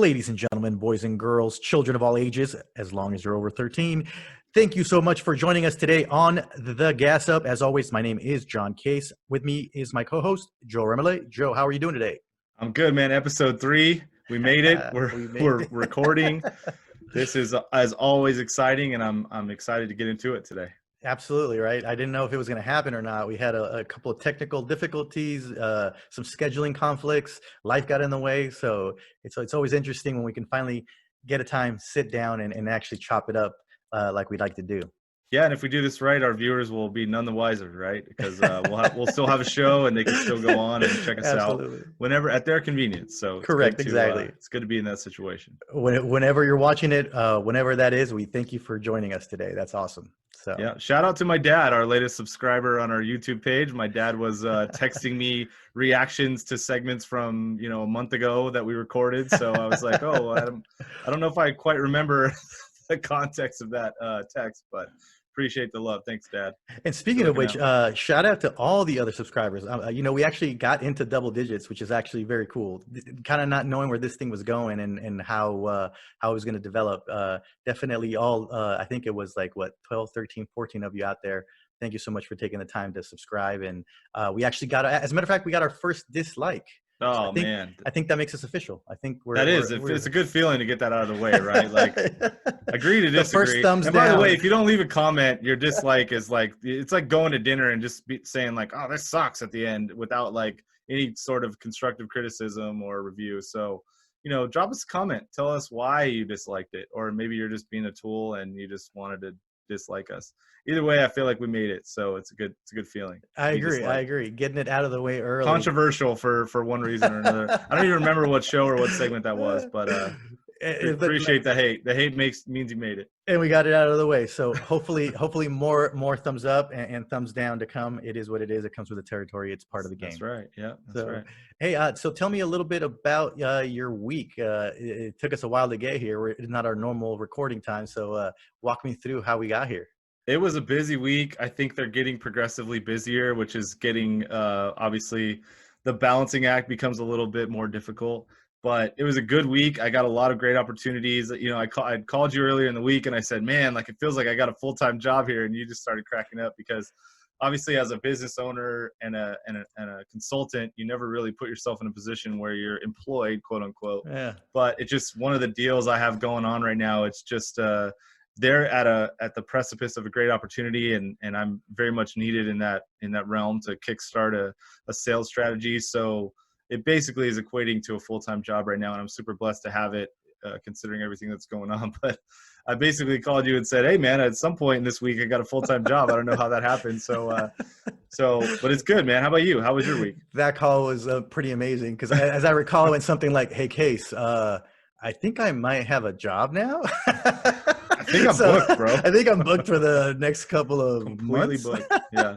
Ladies and gentlemen, boys and girls, children of all ages, as long as you're over 13, thank you so much for joining us today on The Gas Up. As always, my name is John Case. With me is my co-host, Joe Remele. Joe, how are you doing today? I'm good, man. Episode 3, we made it. We made We're it. recording. This is, as always, exciting, and I'm excited to get into it today. Absolutely, right? I didn't know if it was going to happen or not. We had a couple of technical difficulties, some scheduling conflicts. Life got in the way. So it's always interesting when we can finally get a time, sit down, and actually chop it up like we'd like to do. Yeah, and if we do this right, our viewers will be none the wiser, right? Because we'll still have a show, and they can still go on and check us Absolutely. out whenever at their convenience. So it's Correct, good to, exactly. it's good to be in that situation. Whenever you're watching it, whenever that is, we thank you for joining us today. That's awesome. So yeah, shout out to my dad, our latest subscriber on our YouTube page. My dad was texting me reactions to segments from a month ago that we recorded. So I was like, oh, I don't know if I quite remember the context of that text, but appreciate the love. Thanks, Dad. And speaking of which, shout out to all the other subscribers. We actually got into double digits, which is actually very cool. Kind of not knowing where this thing was going and how it was going to develop. Definitely all, I think it was like, 12, 13, 14 of you out there. Thank you so much for taking the time to subscribe. And we actually got, as a matter of fact, we got our first dislike. Oh, so man. I think that makes us official. I think it's a good feeling to get that out of the way, right? Like, agree to disagree. The first thumbs and by down. the way, if you don't leave a comment, your dislike is like, it's like going to dinner and just saying like, oh, this sucks at the end without like any sort of constructive criticism or review. So, drop us a comment. Tell us why you disliked it, or maybe you're just being a tool and you just wanted to dislike us. Either way, I feel like we made it, so it's a good feeling. I agree. Getting it out of the way early. Controversial for one reason or another. I don't even remember what show or what segment that was, but appreciate the hate. The hate means you made it. And we got it out of the way. So hopefully more thumbs up and thumbs down to come. It is what it is. It comes with the territory. It's part of the game. That's right. Yeah, that's right. Hey, so tell me a little bit about your week. It took us a while to get here. It's not our normal recording time. So walk me through how we got here. It was a busy week. I think they're getting progressively busier, which is getting, obviously, the balancing act becomes a little bit more difficult. But it was a good week. I got a lot of great opportunities. I'd called you earlier in the week, and I said, man, like it feels like I got a full-time job here. And you just started cracking up because, obviously, as a business owner and a consultant, you never really put yourself in a position where you're employed, quote unquote. Yeah. But it's just one of the deals I have going on right now. It's just they're at the precipice of a great opportunity, and I'm very much needed in that realm to kickstart a sales strategy. So it basically is equating to a full-time job right now, and I'm super blessed to have it, considering everything that's going on. But I basically called you and said, hey man, at some point in this week I got a full-time job. I don't know how that happened. So but it's good, man. How about you? How was your week? That call was pretty amazing because as I recall, it went something like, hey Case, I think I might have a job now. I think I'm booked, bro. I think I'm booked for the next couple of Completely months. booked. Yeah.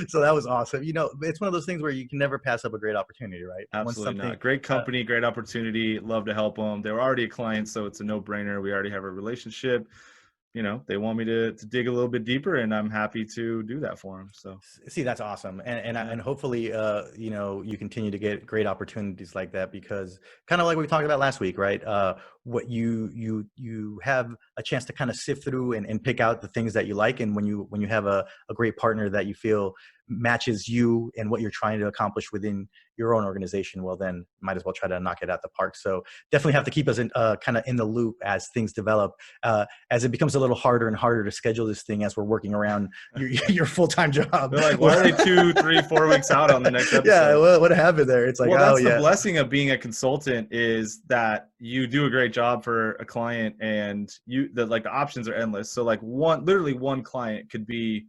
So that was awesome. It's one of those things where you can never pass up a great opportunity, right? Absolutely not. Great company, great opportunity. Love to help them. They were already a client, so it's a no-brainer. We already have a relationship. They want me to dig a little bit deeper, and I'm happy to do that for them. So see, that's awesome. And hopefully, you continue to get great opportunities like that, because kind of like we talked about last week, right? What you have a chance to kind of sift through and pick out the things that you like. And when you have a great partner that you feel matches you and what you're trying to accomplish within your own organization, well, then might as well try to knock it out the park. So definitely have to keep us kind of in the loop as things develop, as it becomes a little harder and harder to schedule this thing as we're working around your full-time job. They're like, why are they 2, 3, 4 weeks out on the next episode? Yeah, well, what happened there? It's like, that's the blessing of being a consultant, is that you do a great job for a client, and the options are endless. So like literally one client could be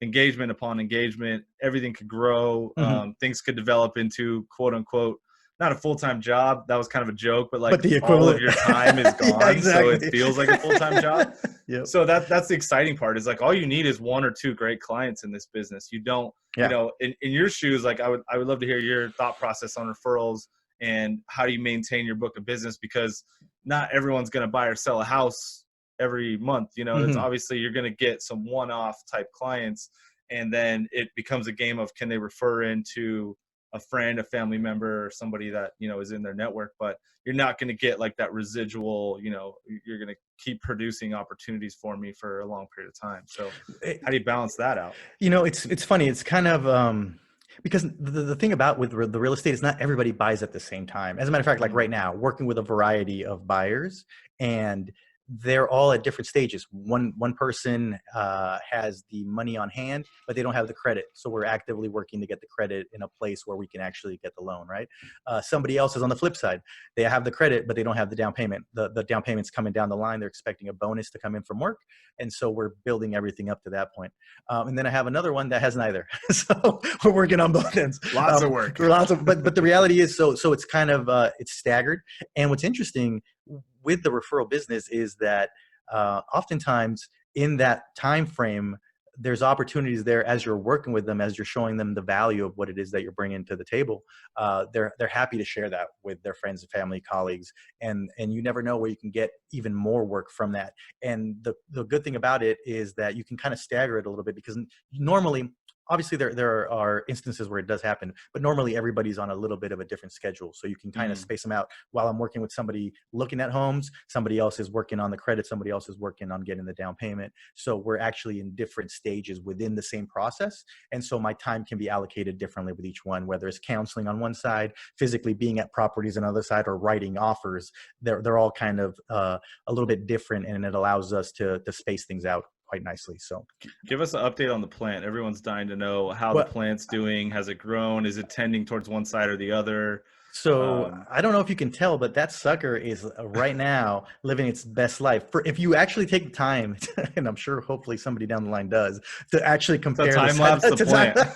engagement upon engagement. Everything could grow. Things could develop into, quote unquote, not a full-time job. That was kind of a joke, but like the all of your time is gone. Yeah, exactly. So it feels like a full-time job. Yep. So that's the exciting part, is like all you need is 1 or 2 great clients in this business. You don't, in your shoes, like I would love to hear your thought process on referrals and how do you maintain your book of business, because not everyone's going to buy or sell a house every month. It's obviously you're going to get some one-off type clients, and then it becomes a game of, can they refer into a friend, a family member, or somebody that, you know, is in their network, but you're not going to get like that residual, you know, you're going to keep producing opportunities for me for a long period of time. So how do you balance that out? You know, it's funny. It's kind of because the thing about with the real estate is not everybody buys at the same time. As a matter of fact, like Mm, right now, working with a variety of buyers, and they're all at different stages. One person has the money on hand, but they don't have the credit. So we're actively working to get the credit in a place where we can actually get the loan, right? Somebody else is on the flip side. They have the credit, but they don't have the down payment. The down payment's coming down the line. They're expecting a bonus to come in from work, and so we're building everything up to that point. And then I have another one that has neither. So we're working on both ends. lots of work. But the reality is, so it's kind of it's staggered. And what's interesting with the referral business is that oftentimes in that time frame, there's opportunities there as you're working with them, as you're showing them the value of what it is that you're bringing to the table. They're happy to share that with their friends and family, colleagues, and you never know where you can get even more work from that. And the good thing about it is that you can kind of stagger it a little bit, because normally, obviously there are instances where it does happen, but normally everybody's on a little bit of a different schedule, so you can kind of Mm. space them out. While I'm working with somebody looking at homes, somebody else is working on the credit, somebody else is working on getting the down payment. So we're actually in different stages within the same process, and so my time can be allocated differently with each one, whether it's counseling on one side, physically being at properties on the other side, or writing offers. They're all kind of a little bit different, and it allows us to space things out quite nicely. So Give us an update on the plant. Everyone's dying to know how the what plant's doing. Has it grown? Is it tending towards one side or the other? So Um, I don't know if you can tell, but that sucker is right now living its best life. For if you actually take the time, and I'm sure hopefully somebody down the line does, to actually so compare the time side lapse the to time, plant.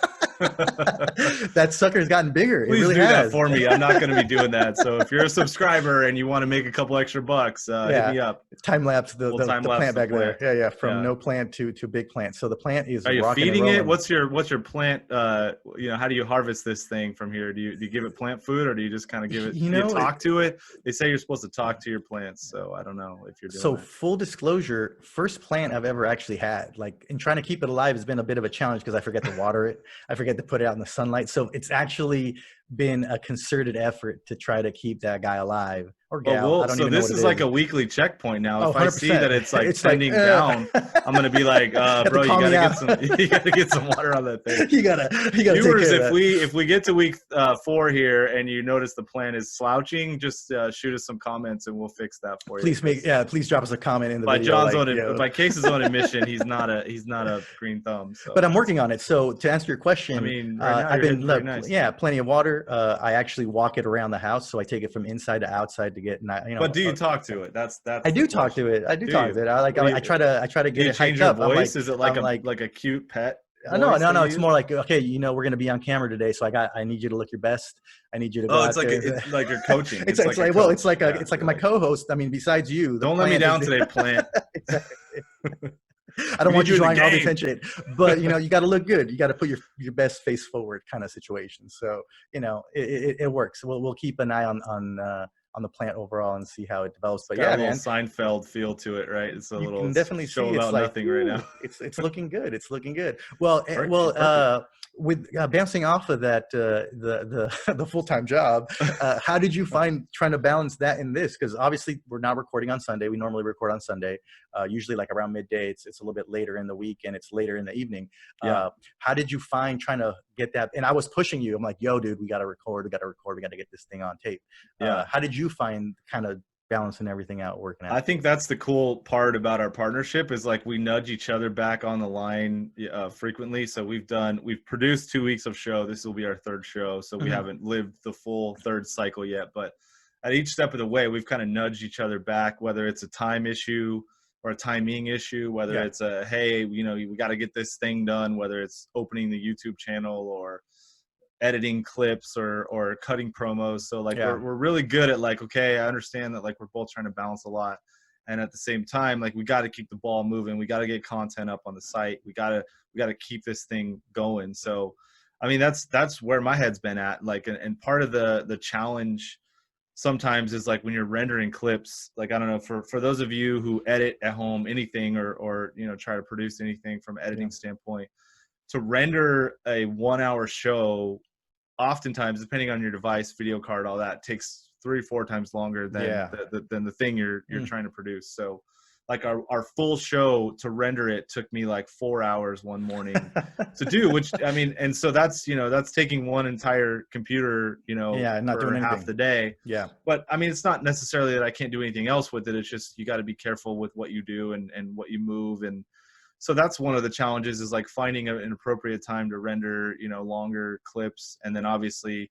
that sucker's gotten bigger. It Please really do that has. for me. I'm not going to be doing that. So if you're a subscriber and you want to make a couple extra bucks, hit Yeah, me up. time lapse the, We'll the time the lapse plant the back there. plant. Yeah, from Yeah. no plant to big plant. So the plant is Are you rocking and feeding it? rolling. What's your plant? You know, how do you harvest this thing from here? Do you give it plant food, or do you just kind of give it? You Do you know, talk to it? They say you're supposed to talk to your plants, so I don't know if you're doing So that. full disclosure, first plant I've ever actually had, like, and trying to keep it alive has been a bit of a challenge because I forget to water it. I forget to put it out in the sunlight. So it's actually been a concerted effort to try to keep that guy alive, or Well, gal. I don't so even know what this it is like is. a weekly checkpoint now. Oh, If I see 100%. that it's like It's like, tending down, I'm gonna be like, have to bro, you call me gotta out. get some, you gotta get some water on that thing. You gotta take Viewers, care of if that. we get to week 4 here and you notice the plant is slouching, just shoot us some comments and we'll fix that for you. Because Please drop us a comment in the video. by Case's own admission, he's not a green thumb. But So I'm it's working on fine. it. So to answer your I question, mean, right now I've you're been, hitting pretty nice. yeah, plenty of water. I actually walk it around the house, so I take it from inside to outside to get, But do you talk to it? I That's the do talk to question. it. I do Do talk you? to it. I like. What do I you try to do? get You it change hyped your up. voice? Is it like I'm a like, like a cute pet no, voice no, that no. you It's use? more like, okay, we're gonna be on camera today, so I need you to look your best. I need you to go Oh, out there. it's like you're coaching. It's It's it's like a like, well, coach. Yeah, it's like you're my like, co-host. I mean, besides you, the don't let me plant is down the today, plant. exactly. I We don't need want you you in the drawing all the game. attention, but you got to look good. You got to put your best face forward, kind of situation. So it works. We'll keep an eye on the plant overall and see how it develops. It's But got a yeah, little man, Seinfeld feel to it, right? It's a you little can definitely show see it's about like, nothing right now. ooh, it's looking good. It's looking good. Well, Perfect. with bouncing off of that, the full-time job, how did you find trying to balance that in this? Because obviously we're not recording on Sunday. We normally record on Sunday, usually like around midday. It's a little bit later in the week, and it's later in the evening. Yeah. How did you find trying to get that? And I was pushing you. I'm like, yo, dude, we got to record. We got to record. We got to get this thing on tape. Yeah. How did you find kind of balancing everything out, working I out? think that's the cool part about our partnership is like we nudge each other back on the line frequently. So we've produced 2 weeks of show. This will be our third show. So we Mhm. haven't lived the full third cycle yet, but at each step of the way, we've kind of nudged each other back, whether it's a time issue or a timing issue, whether Yeah. it's a, hey, we got to get this thing done, whether it's opening the YouTube channel or editing clips or cutting promos. So like Yeah. we're really good at like, okay, I understand that like we're both trying to balance a lot. And at the same time, like we got to keep the ball moving. We got to get content up on the site. We got to keep this thing going. So, I mean, that's where my head's been at. Like, and part of the challenge sometimes is like when you're rendering clips, like, I don't know, for those of you who edit at home, anything, or, try to produce anything from Yeah. editing standpoint, to render a 1 hour show oftentimes, depending on your device, video card, all that takes 3 or 4 times longer than Yeah. the thing you're Mm. trying to produce. So like our full show, to render it took me like 4 hours one morning to do, which I mean, and so that's, that's taking one entire computer, Yeah, not for doing half anything. the day. Yeah. But I mean, it's not necessarily that I can't do anything else with it. It's just, you got to be careful with what you do and what you move. And so that's one of the challenges, is like finding an appropriate time to render, longer clips. And then obviously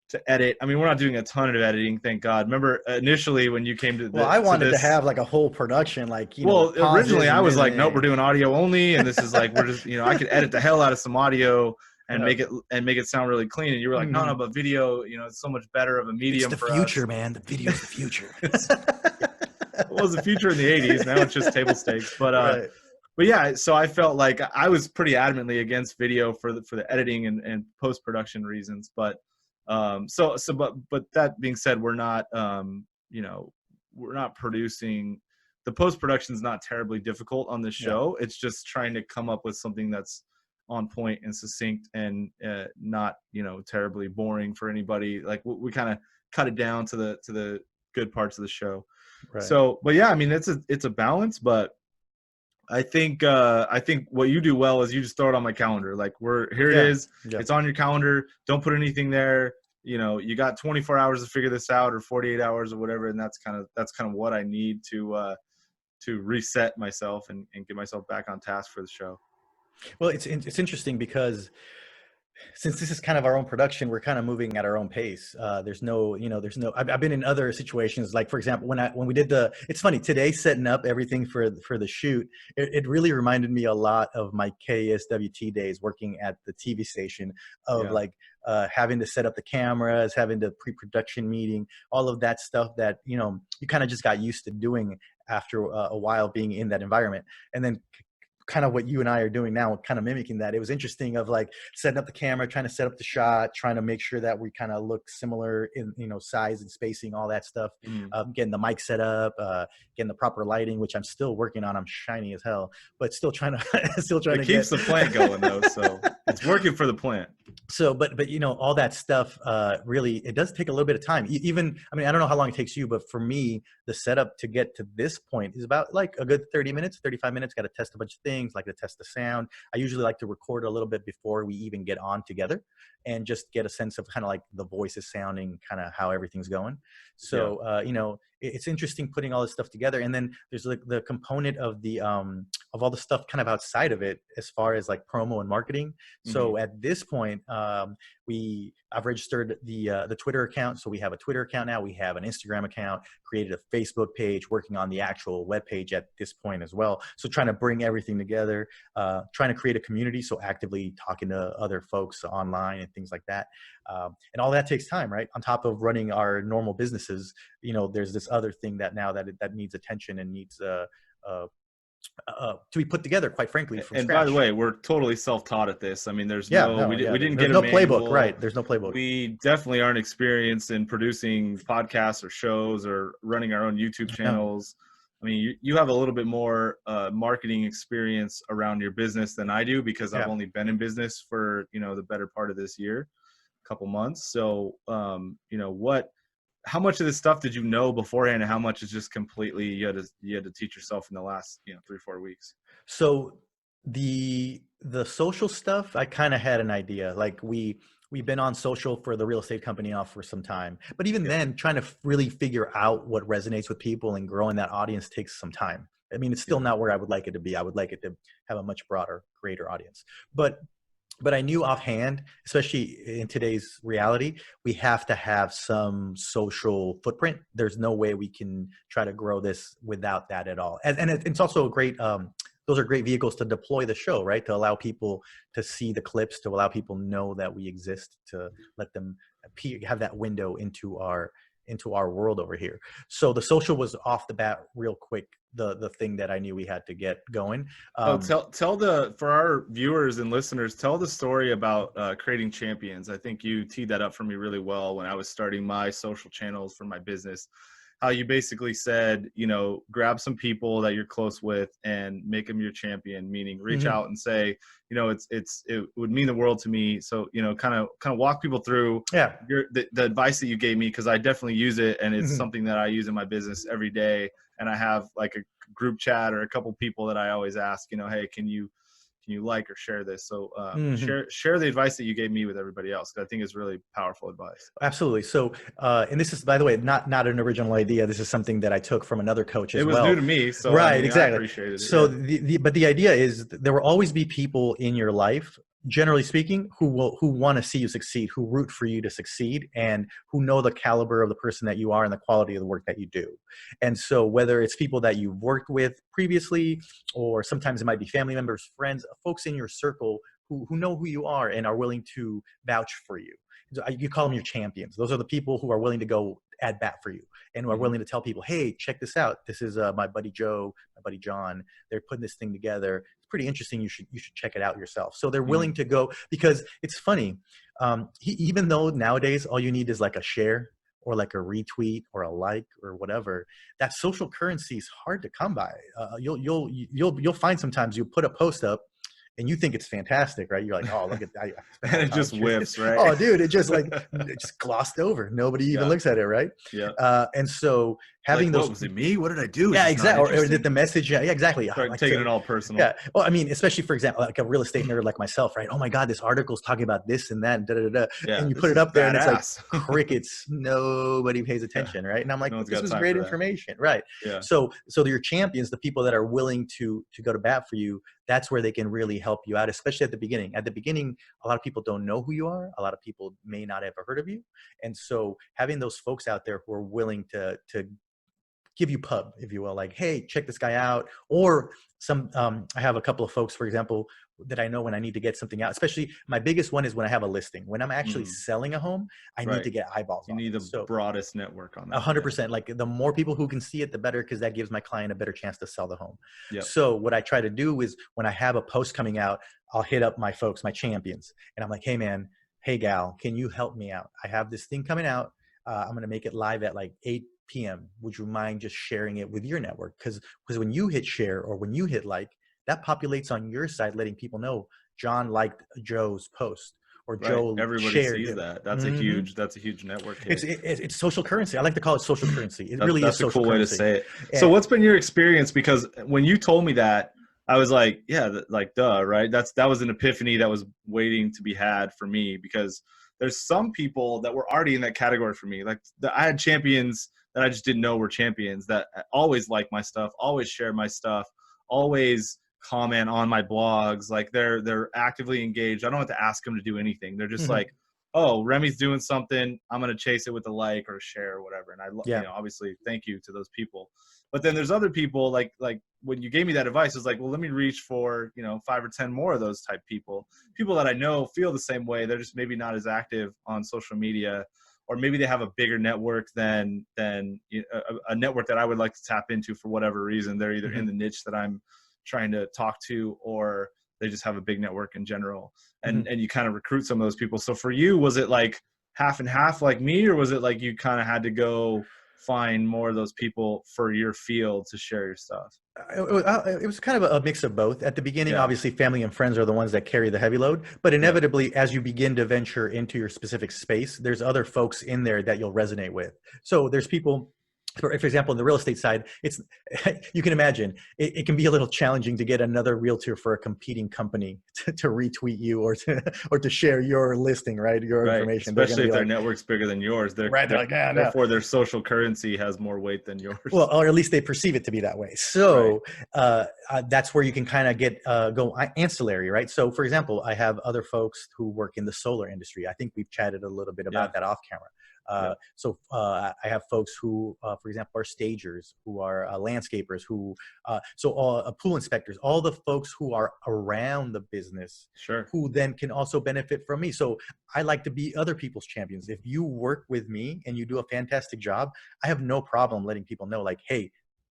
to edit. I mean, we're not doing a ton of editing, thank God. Remember initially when you came to Well, I wanted to this, have like a whole production, like, well, with originally pauses I and was this and like, nope, we're that. doing audio only. And this is like, we're just, I could edit the hell out of some audio and Yeah. make it sound really clean. And you were like, no, Mhm. but video, it's so much better of a It's medium the for us. future, man. The video's the future. It was the future in the 80s. Now it's just table stakes. Right. But yeah, so I felt like I was pretty adamantly against video for the editing and post production reasons. But but that being said, we're not we're not producing. The post production is not terribly difficult on this Yeah. show. It's just trying to come up with something that's on point and succinct and not terribly boring for anybody. Like we kind of cut it down to the good parts of the show. Right. So, but yeah, I mean, it's a balance, but I think what you do well is you just throw it on my calendar. Like, here it Yeah. is. Yeah. It's on your calendar. Don't put anything there. You got 24 hours to figure this out, or 48 hours or whatever. And that's kind of what I need to reset myself and get myself back on task for the show. Well, it's interesting because since this is kind of our own production, we're kind of moving at our own pace. I've been in other situations, like for example, when we did it's funny today, setting up everything for the shoot, it really reminded me a lot of my KSWT days working at the TV station, of Yeah. like having to set up the cameras, having the pre-production meeting, all of that stuff that, you kind of just got used to doing after a while being in that environment. And then kind of what you and I are doing now, kind of mimicking that. It was interesting, of like setting up the camera, trying to set up the shot, trying to make sure that we kind of look similar in, size and spacing, all that stuff. Mm. Getting the mic set up, getting the proper lighting, which I'm still working on. I'm shiny as hell, but still trying It to keeps get the plant going though, so it's working for the plant. so but all that stuff, really, it does take a little bit of time. Even, I mean, I don't know how long it takes you, but for me, the setup to get to this point is about like a good 30 minutes, 35 minutes. Got to test a bunch of things, like to test the sound. I usually like to record a little bit before we even get on together, and just get a sense of kind of like the voices sounding, kind of how everything's going. Yeah. So it's interesting putting all this stuff together. And then there's like the component of the of all the stuff kind of outside of it, as far as like promo and marketing. So at this point, I've registered the Twitter account. So we have a Twitter account now. We have an Instagram account, created a Facebook page, working on the actual web page at this point as well. So trying to bring everything together, trying to create a community. So actively talking to other folks online and things like that. And all that takes time, right? On top of running our normal businesses, there's this other thing that now that needs attention and needs to be put together, quite frankly, from And scratch. by the way, we're totally self-taught at this. I mean, we didn't There's get a no playbook, manual. right? There's no playbook. We definitely aren't experienced in producing podcasts or shows or running our own YouTube channels. I mean, you have a little bit more marketing experience around your business than I do, because I've only been in business for, the better part of this year, a couple months. So, how much of this stuff did you know beforehand, and how much is just completely you had to teach yourself in the last 3-4 weeks? So the social stuff, I kind of had an idea. Like we've been on social for the real estate company now for some time, but even then, trying to really figure out what resonates with people and growing that audience takes some time. I mean, it's still not where I would like it to be. I would like it to have a much broader, greater audience. But I knew offhand, especially in today's reality, we have to have some social footprint. There's no way we can try to grow this without that at all. And it's also a great, those are great vehicles to deploy the show, right? To allow people to see the clips, to allow people know that we exist, to let them have that window into our world over here. So the social was off the bat real quick, the thing that I knew we had to get going. For our viewers and listeners, tell the story about creating champions. I think you teed that up for me really well when I was starting my social channels for my business. how you basically said, you know, grab some people that you're close with and make them your champion, meaning reach Hmm. out and say, you know, it would mean the world to me. So, you know, kind of walk people through Yeah. the advice that you gave me, because I definitely use it, and it's Hmm. something that I use in my business every day. And I have like a group chat or a couple people that I always ask, you know, hey, can you like or share this? So Hmm. share the advice that you gave me with everybody else, 'cause I think it's really powerful advice. Absolutely. So, and this is, by the way, not an original idea. This is something that I took from another coach It as was new well. to me, so I Right. mean, I Exactly. appreciated it. So, Yeah. but the idea is that there will always be people in your life, generally speaking, who want to see you succeed, who root for you to succeed, and who know the caliber of the person that you are and the quality of the work that you do. And so, whether it's people that you've worked with previously, or sometimes it might be family members, friends, folks in your circle who know who you are and are willing to vouch for you. You call them your champions. Those are the people who are willing to go at bat for you and who are Hmm. willing to tell people, hey, check this out. This is my buddy Joe, my buddy John. They're putting this thing together. It's pretty interesting. You should check it out yourself. So they're Hmm. willing to go, because it's funny. Even though nowadays all you need is like a share or like a retweet or a like or whatever, that social currency is hard to come by. You'll find sometimes you put a post up and you think it's fantastic, right? You're like, oh, look at that. I spent And all it time. just whiffs, right? Oh, dude, it just glossed over. Nobody even Yeah. looks at it, right? Yeah. And so Like, having what those, was it? Me? What did I do? It's yeah, just not exactly. Or did interesting. the message, yeah, exactly. Start Like taking say, it all personal. yeah. Well, I mean, especially for example, like a real estate nerd like myself, right? Oh my God, this article is talking about this and that, and da da da. Yeah, And you put this it is up there, and it's like badass. crickets. Nobody pays Yeah, attention, right? And I'm like, no but one's this got was time great for that. information, right? Yeah. So your champions, the people that are willing to go to bat for you, that's where they can really help you out, especially at the beginning. At the beginning, a lot of people don't know who you are. A lot of people may not have ever heard of you, and so having those folks out there who are willing to give you pub, if you will, like, hey, check this guy out. Or I have a couple of folks, for example, that I know when I need to get something out, especially my biggest one is when I have a listing. When I'm actually Mhm. selling a home, I need Right. to get eyeballs You on need it. the So broadest network on that. Yeah. 100%, like the more people who can see it, the better, because that gives my client a better chance to sell the home. Yep. So what I try to do is when I have a post coming out, I'll hit up my folks, my champions, and I'm like, hey man, hey gal, can you help me out? I have this thing coming out. I'm going to make it live at like 8 p.m. Would you mind just sharing it with your network? Because when you hit share or when you hit like, that populates on your side, letting people know John liked Joe's post or Right. Joe Everybody shared sees it. that. Mhm. That's a huge network It's hit. it's social currency. I like to call it social currency. It really is That's a social cool way to currency. say it. So And what's been your experience? Because when you told me that, I was like, yeah, like duh, right? That was an epiphany that was waiting to be had for me, because there's some people that were already in that category for me. Like I had champions that I just didn't know were champions that always like my stuff, always share my stuff, always comment on my blogs. Like they're actively engaged. I don't have to ask them to do anything. They're just mhm, like, oh, Remy's doing something, I'm going to chase it with a like or a share or whatever. And yeah, obviously thank you to those people. But then there's other people like when you gave me that advice, it's like, well, let me reach for, 5 or 10 more of those type people that I know feel the same way. They're just maybe not as active on social media, or maybe they have a bigger network than a network that I would like to tap into for whatever reason. They're either in mhm, the niche that I'm trying to talk to, or they just have a big network in general, and mhm. you kind of recruit some of those people. So for you, was it like half and half like me, or was it like you kind of had to go find more of those people for your field to share your stuff? It was kind of a mix of both. At the beginning, Yeah. obviously, family and friends are the ones that carry the heavy load. But Yeah. inevitably, as you begin to venture into your specific space, there's other folks in there that you'll resonate with. So there's people, for example, in the real estate side, it's you can imagine it can be a little challenging to get another realtor for a competing company to retweet you or to share your listing, right? Your Right. information. They're going to Especially be if their like, network's bigger than yours, right? They're like, yeah, no. therefore their social currency has more weight than Well, yours. or at least they perceive it to be that way. Right. So that's where you can kind of get go ancillary, right? So, for example, I have other folks who work in the solar industry. I think we've chatted a little bit Yeah. about that off camera. Yep. I have folks who, for example, are stagers, who are landscapers, who pool inspectors, all the folks who are around the business, Sure. who then can also benefit from me. So I like to be other people's champions. If you work with me and you do a fantastic job, I have no problem letting people know, like, hey,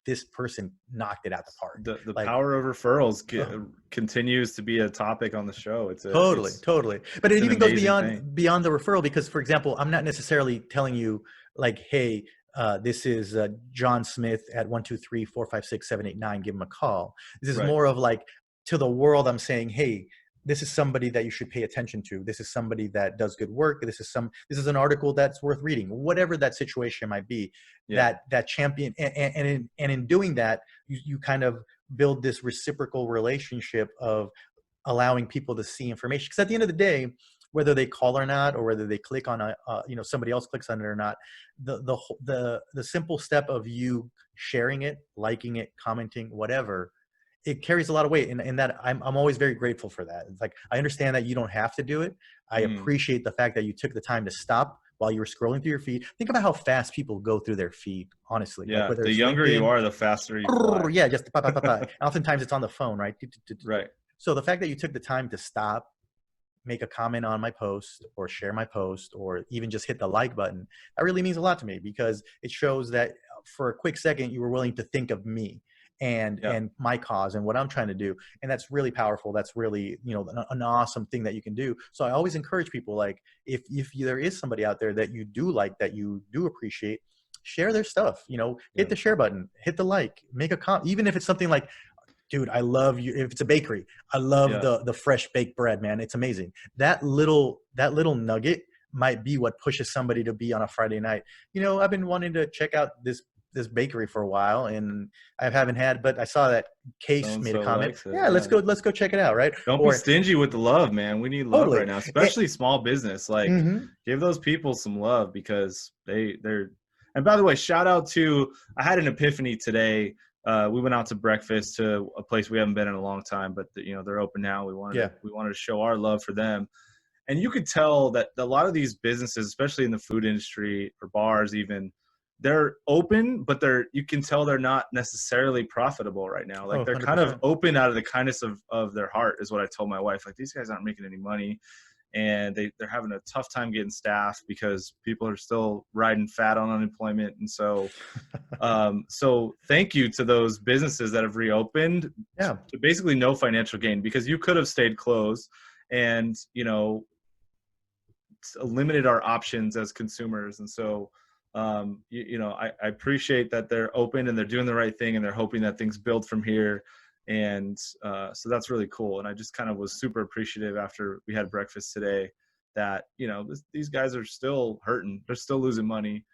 this person knocked it out the park. The Like, power of referrals oh, continues to be a topic on the show. totally, totally. But it It's an even goes amazing thing. beyond the referral, because, for example, I'm not necessarily telling you like, hey, This is John Smith at 123-456-789. Give him a call. This is Right. more of like, to the world, I'm saying, hey, this is somebody that you should pay attention to. This is somebody that does good work. This is an article that's worth reading. Whatever that situation might be, Yeah. that champion, and in doing that, you kind of build this reciprocal relationship of allowing people to see information. Because at the end of the day, whether they call or not, or whether they click on somebody else clicks on it or not, the simple step of you sharing it, liking it, commenting, whatever, it carries a lot of weight. And that I'm always very grateful for that. It's like, I understand that you don't have to do it. I Mm. appreciate the fact that you took the time to stop while you were scrolling through your feed. Think about how fast people go through their feed, honestly. Like Yeah. whether The it's younger you LinkedIn, are, the faster you fly. yeah, just pa, pa, pa, pa. Oftentimes it's on the phone, right? Right. So the fact that you took the time to stop, make a comment on my post, or share my post, or even just hit the like button, that really means a lot to me, because it shows that for a quick second you were willing to think of me Yeah. and my cause and what I'm trying to do. And that's really powerful. That's really, an awesome thing that you can do. So I always encourage people, like, if there is somebody out there that you do like, that you do appreciate, share their stuff, hit Yeah. the share button, hit the like, make a comment, even if it's something like, dude, I love you. If it's a bakery, I love Yeah. the fresh baked bread, man. It's amazing. That little nugget might be what pushes somebody to be on a Friday night. I've been wanting to check out this bakery for a while, and I haven't had, but I saw that So Case and made a so comment. likes it. Yeah, Yeah. let's go check it out, right? Don't be Or stingy with the love, man. We need love totally. right now, especially small business. Like, Mhm. give those people some love, because they're. And by the way, shout out to, I had an epiphany today. We went out to breakfast to a place we haven't been in a long time, but they're open now. Yeah. We wanted to show our love for them, and you could tell that a lot of these businesses, especially in the food industry or bars even, they're open, but you can tell they're not necessarily profitable right now. Oh, Like, they're kind of 100%. open out of the kindness of their heart, is what I told my wife. Like, these guys aren't making any money, and they're having a tough time getting staff because people are still riding fat on unemployment. And so thank you to those businesses that have reopened Yeah. to basically no financial gain, because you could have stayed closed and limited our options as consumers. And so I appreciate that they're open and they're doing the right thing, and they're hoping that things build from here. And so that's really cool. And I just kind of was super appreciative after we had breakfast today that these guys are still hurting, they're still losing money.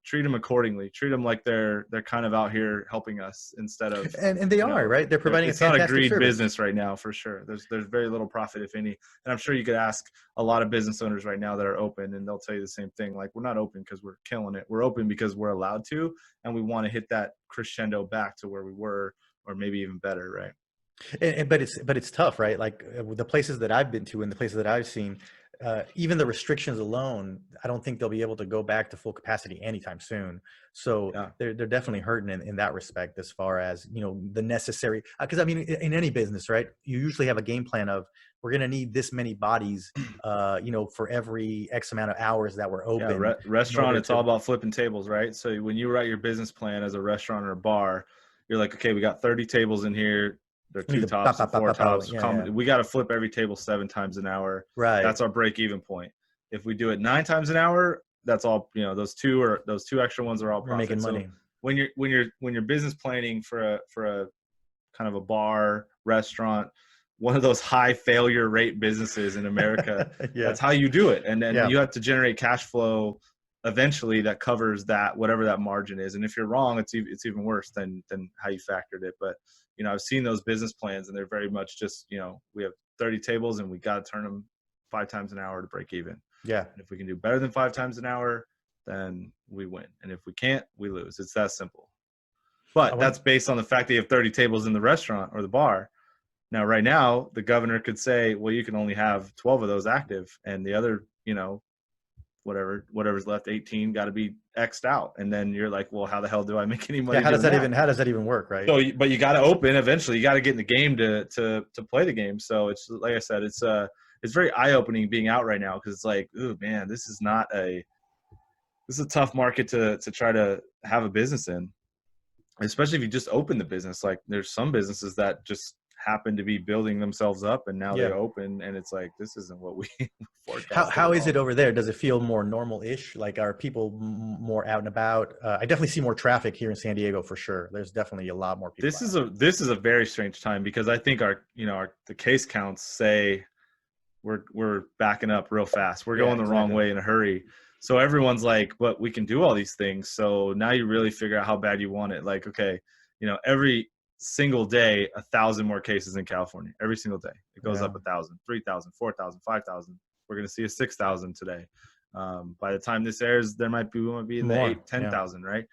Treat them accordingly, treat them like they're kind of out here helping us, instead of And they are, right? They're providing a it's not a fantastic greed service. business right now, for sure. There's very little profit, if any. And I'm sure you could ask a lot of business owners right now that are open, and they'll tell you the same thing. Like, we're not open because we're killing it. We're open because we're allowed to, and we want to hit that crescendo back to where we were, or maybe even better, right? But it's tough, right? Like the places that I've been to and the places that I've seen, even the restrictions alone, I don't think they'll be able to go back to full capacity anytime soon. So Yeah. they're definitely hurting in that respect, as far as the necessary. Because I mean, in any business, right? You usually have a game plan of, we're going to need this many bodies, for every X amount of hours that we're Yeah, open, in restaurant, order it's all to. about flipping tables, right? So when you write your business plan as a restaurant or a bar, you're like, okay, we got 30 tables in here. They're We need two to pa tops pa and pa four pa pa. tops. Yeah, yeah. We got to flip every table 7 times an hour. Right. That's our break even point. If we do it 9 times an hour, that's all, those two extra ones are all We're making profit. So money. when you're business planning for a kind of a bar, restaurant, one of those high failure rate businesses in America, Yeah. that's how you do it. And then Yeah. you have to generate cash flow eventually that covers that, whatever that margin is. And if you're wrong, it's even worse than how you factored it. But I've seen those business plans, and they're very much just, we have 30 tables and we got to turn them 5 times an hour to break even. Yeah. And if we can do better than 5 times an hour, then we win. And if we can't, we lose. It's that simple. I But want. that's based on the fact that you have 30 tables in the restaurant or the bar. Now, right now, the governor could say, well, you can only have 12 of those active, and the other, whatever's left, 18, got to be X'd out. And then you're like, well, how the hell do I make any Yeah. money How does doing that that? even? How does that even work, right? So, but you got to open eventually. You got to get in the game to play the game. So it's, like I said, it's very eye opening being out right now, because it's like, oh man, this is a tough market to try to have a business in, especially if you just open the business. Like, there's some businesses that just happen to be building themselves up, and now they Yeah. open, and it's like, this isn't what we How forecasted how at is it all. over there? Does it feel more normal-ish? Like, are people more out and about? I definitely see more traffic here in San Diego for sure. There's definitely a lot more people out. This is a very strange time, because I think the case counts say we're backing up real fast. We're Yeah, going the wrong exactly. way in a hurry. So everyone's like, but we can do all these things. So now you really figure out how bad you want it. Like, okay, every single day, 1,000 more cases in California. Every single day, it goes Yeah, up 1,000, 3,000, 4,000, 5,000. We're going to see a 6,000 today. By the time this airs, we might be in the more. eight, ten Yeah, thousand, right?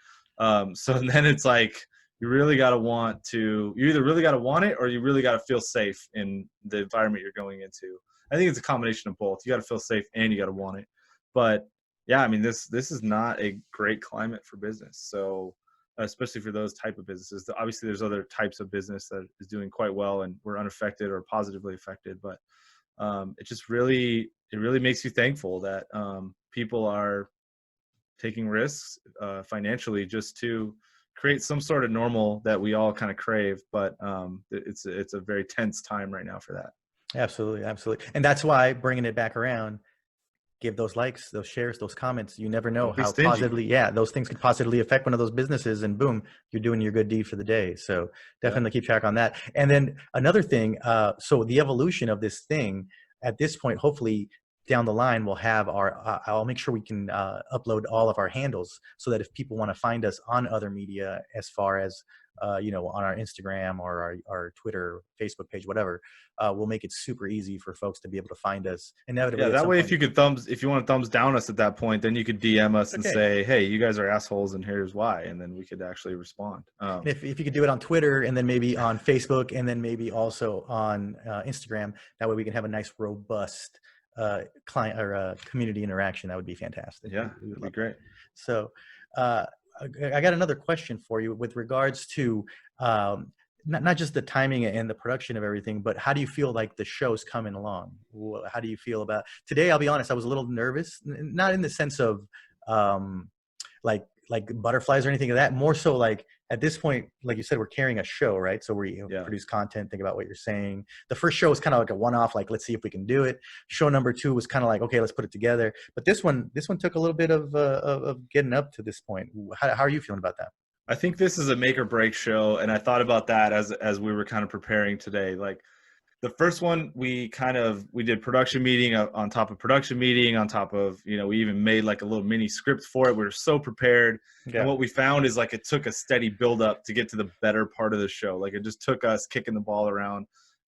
So then it's like, you either really got to want it, or you really got to feel safe in the environment you're going into. I think it's a combination of both. You got to feel safe and you got to want it. But yeah, I mean, this is not a great climate for business. So especially for those type of businesses, obviously there's other types of business that is doing quite well and we're unaffected or positively affected. But it really makes you thankful that people are taking risks financially just to create some sort of normal that we all kind of crave. But it's a very tense time right now for that. absolutely, absolutely. And that's why bringing it back around, give those likes, those shares, those comments. You never know Don't be how stingy. positively, yeah, those things could positively affect one of those businesses, and boom, you're doing your good deed for the day. So Yeah. definitely keep track on that. And then another thing, so the evolution of this thing at this point, hopefully down the line, we'll have I'll make sure we can upload all of our handles so that if people want to find us on other media, as far as on our Instagram or our Twitter, Facebook page, whatever, we'll make it super easy for folks to be able to find us. Yeah, Inevitably, at that some way, point. if you want to thumbs down us at that point, then you could DM us and Okay. say, "Hey, you guys are assholes, and here's why," and then we could actually respond. And if you could do it on Twitter, and then maybe on Facebook, and then maybe also on Instagram, that way we can have a nice, robust client or community interaction. That would be fantastic. Yeah, We would it'd be love that. great. So uh, I got another question for you with regards to not just the timing and the production of everything, but how do you feel like the show's coming along? How do you feel about today? I'll be honest, I was a little nervous, not in the sense of um, like butterflies or anything of that. More so like at this point, like you said, we're carrying a show, right? So we Yeah. produce content, think about what you're saying. The first show was kind of like a one-off, like let's see if we can do it. Show number 2 was kind of like, okay, let's put it together. But this one took a little bit of getting up to this point. How are you feeling about that? I think this is a make or break show, and I thought about that as we were kind of preparing today. Like, the first one, we did production meeting on top of production meeting on top of, we even made like a little mini script for it. We were so prepared. And Yeah. what we found is, like, it took a steady build up to get to the better part of the show. Like, it just took us kicking the ball around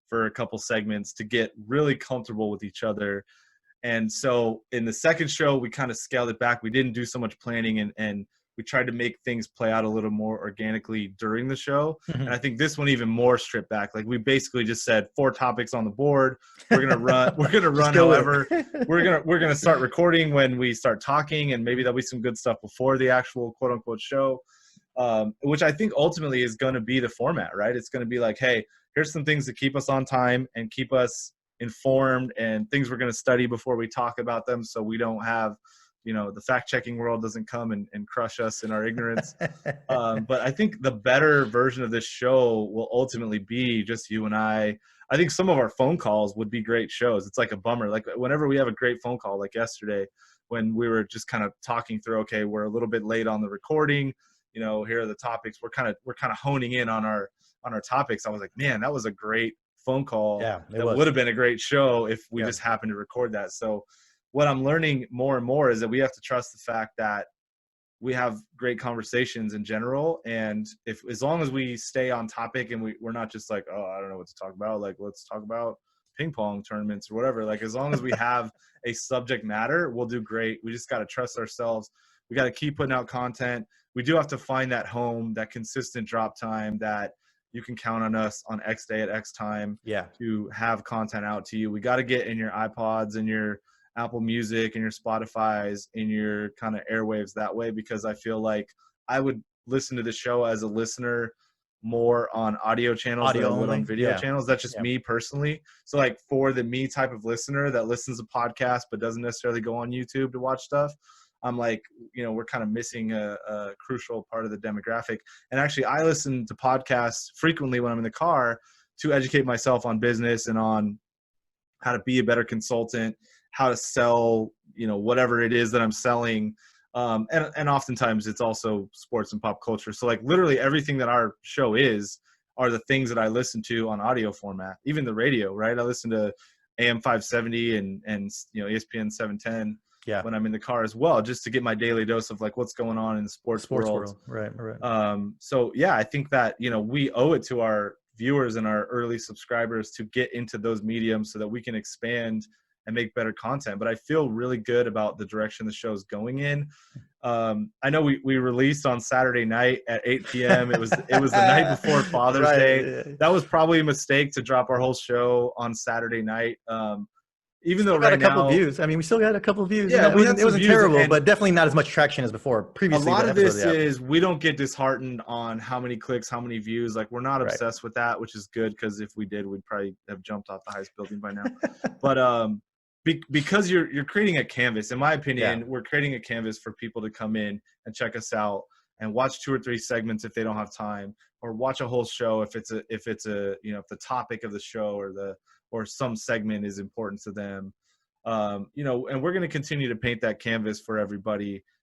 for a couple segments to get really comfortable with each other. And so in the second show, we kind of scaled it back. We didn't do so much planning, and we tried to make things play out a little more organically during the show. And I think this one even more stripped back. Like, we basically just said 4 topics on the board. We're gonna Just run go with however. it. We're gonna start recording when we start talking, and maybe there'll be some good stuff before the actual quote unquote show. Which I think ultimately is going to be the format, right? It's going to be like, hey, here's some things to keep us on time and keep us informed, and things we're going to study before we talk about them, so we don't have, the fact checking world doesn't come and crush us in our ignorance. But I think the better version of this show will ultimately be just you and I. I think some of our phone calls would be great shows. It's like a bummer. Like, whenever we have a great phone call, like yesterday, when we were just kind of talking through, okay, we're a little bit late on the recording. Here are the topics. We're kind of honing in on our topics. I was like, man, that was a great phone call. Yeah, it That was. would have been a great show if we Yeah. just happened to record that. So what I'm learning more and more is that we have to trust the fact that we have great conversations in general. And as long as we stay on topic, and we're not just like, oh, I don't know what to talk about. Like, let's talk about ping pong tournaments or whatever. Like, as long as we have a subject matter, we'll do great. We just got to trust ourselves. We got to keep putting out content. We do have to find that home, that consistent drop time that you can count on us on X day at X time Yeah. to have content out to you. We got to get in your iPods and your Apple Music and your Spotify's in your kind of airwaves that way, because I feel like I would listen to the show as a listener more on audio channels than I Audio would on only. video Yeah. channels. That's just Yeah. me personally. So, like, for the me type of listener that listens to podcasts but doesn't necessarily go on YouTube to watch stuff, I'm like, we're kind of missing a crucial part of the demographic. And actually, I listen to podcasts frequently when I'm in the car, to educate myself on business and on how to be a better consultant, how to sell, whatever it is that I'm selling. And oftentimes it's also sports and pop culture. So like literally everything that our show are the things that I listen to on audio format, even the radio, right? I listen to AM 570 and ESPN 710 Yeah. when I'm in the car as well, just to get my daily dose of like what's going on in the sports world. Right. Right. So yeah, I think that, we owe it to our viewers and our early subscribers to get into those mediums so that we can expand and make better content. But I feel really good about the direction the show's going in. I know we released on Saturday night at 8 p.m. It was the night before Father's Day. Yeah. That was probably a mistake to drop our whole show on Saturday night. Even though Still got right a couple now, views. I mean, we still got a couple views. yeah, we had it some wasn't views, terrible, and but definitely not as much traction as before. a Previously, lot the of episodes, this is we don't get disheartened on how many clicks, how many views. Like we're not Right. obsessed with that, which is good, because if we did, we'd probably have jumped off the highest building by now. But because you're creating a canvas, in my opinion, Yeah. we're creating a canvas for people to come in and check us out and watch 2 or 3 segments if they don't have time, or watch a whole show if it's a if the topic of the show or some segment is important to them. And we're going to continue to paint that canvas for everybody.